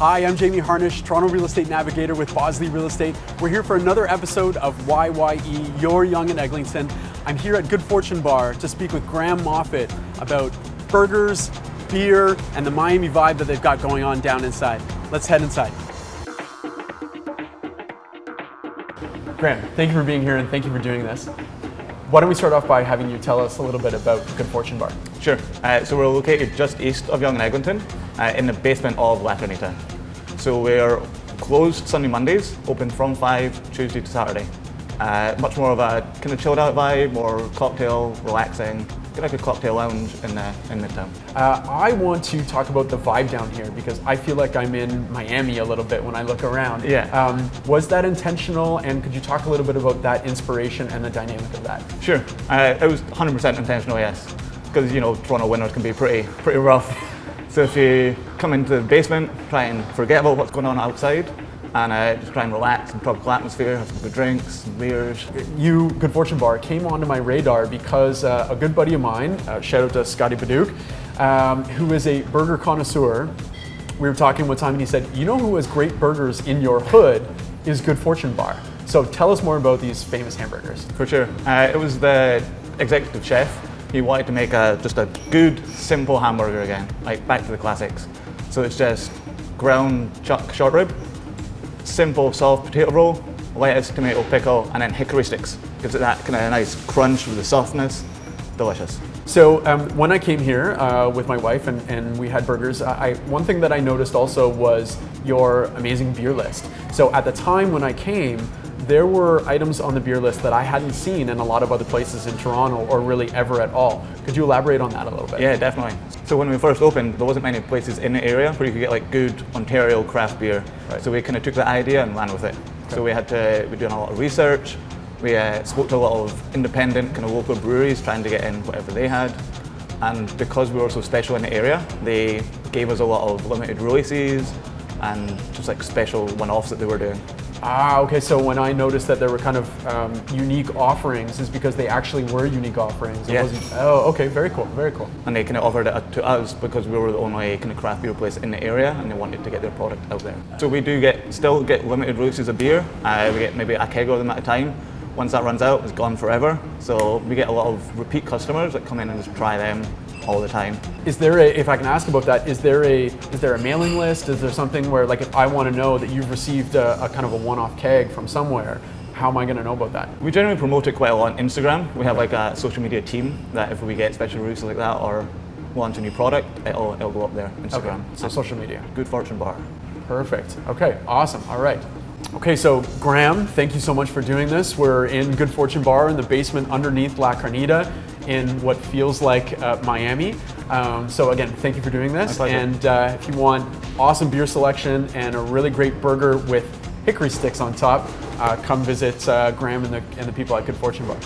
Hi, I'm Jamie Harnish, Toronto Real Estate Navigator with Bosley Real Estate. We're here for another episode of YYE, your Yonge and Eglinton. I'm here at Good Fortune Bar to speak with Graham Moffat about burgers, beer, and the Miami vibe that they've got going on down inside. Let's head inside. Graham, thank you for being here and thank you for doing this. Why don't we start off by having you tell us a little bit about Good Fortune Bar? Sure. So we're located just east of Yonge and Eglinton, in the basement of La Carnita. So we're closed Sunday, Mondays, open from 5, Tuesday to Saturday. Much more of a kind of chilled out vibe, more cocktail, relaxing, kind of like a cocktail lounge in Midtown. I want to talk about the vibe down here because I feel like I'm in Miami a little bit when I look around. Yeah. Was that intentional, and could you talk a little bit about that inspiration and the dynamic of that? Sure. It was 100% intentional, yes. Because, you know, Toronto winters can be pretty rough. So if you come into the basement, try and forget about what's going on outside, and just try and relax in tropical atmosphere, have some good drinks, some beers. You, Good Fortune Bar, came onto my radar because a good buddy of mine, shout out to Scotty Baduke, who is a burger connoisseur. We were talking one time and he said, you know who has great burgers in your hood is Good Fortune Bar. So tell us more about these famous hamburgers. For sure. It was the executive chef. He wanted to make just a good, simple hamburger again, like back to the classics. So it's just ground chuck short rib, simple soft potato roll, lettuce, tomato, pickle, and then hickory sticks. Gives it that kind of nice crunch with the softness. Delicious. So when I came here with my wife and we had burgers, one thing that I noticed also was your amazing beer list. So at the time when I came, there were items on the beer list that I hadn't seen in a lot of other places in Toronto or really ever at all. Could you elaborate on that a little bit? Yeah, definitely. So when we first opened, there wasn't many places in the area where you could get like good Ontario craft beer. Right. So we kind of took that idea and ran with it. Okay. So we're doing a lot of research. We spoke to a lot of independent kind of local breweries trying to get in whatever they had. And because we were so special in the area, they gave us a lot of limited releases and just like special one-offs that they were doing. Okay, so when I noticed that there were kind of unique offerings, is because they actually were unique offerings. It wasn't, okay, very cool, very cool. And they kind of offered it to us because we were the only kind of craft beer place in the area and they wanted to get their product out there. So we do still get limited releases of beer. We get maybe a keg of them at a time. Once that runs out, it's gone forever. So we get a lot of repeat customers that come in and just try them all the time. Is there if I can ask about that, is there a mailing list? Is there something where, like, if I want to know that you've received a kind of a one-off keg from somewhere, how am I going to know about that? We generally promote it quite a lot on Instagram. We have like a social media team that if we get special releases like that or launch a new product, it'll go up there, Instagram. Okay. So social media. Good Fortune Bar. Perfect. Okay, awesome. All right. Okay, so Graham, thank you so much for doing this. We're in Good Fortune Bar in the basement underneath La Carnita in what feels like Miami. So again, thank you for doing this. And if you want awesome beer selection and a really great burger with hickory sticks on top, come visit Graham and the people at Good Fortune Bar.